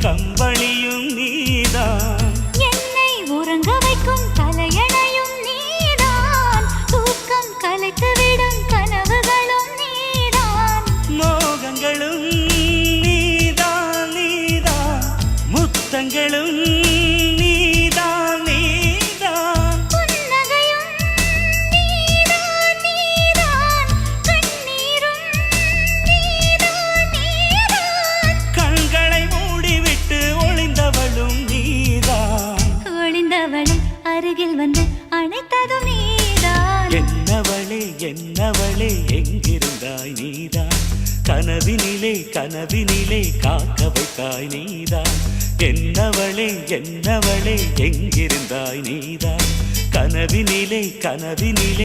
கம்பளியும் நீதான், என்னை உறங்க வைக்கும் தலையணையும் நீதான், தூக்கம் கலைத்துவிடும் கனவுகளும் நீதான், மோகங்களும் நீதான் நீதான், முத்தங்களும் நீதான் நீதான், புன்னகையும் நீதான் நீதான், கண்ணீரும் நீதான் நீதான், கண்களை மூடிவிட்டு ஒளிந்தவளும் நீதான், ஒளிந்தவளை அருகில் வந்து அணைத்ததும் நீதான், என்னவளே என்னவளே எங்கிருந்தாய் நீதான், கனவினிலே கனவினிலே காக்க வைத்தாய் நீதான், என்னவளே என்னவளே எங்கிருந்தாய் நீதான், கனவினிலே கனவினிலே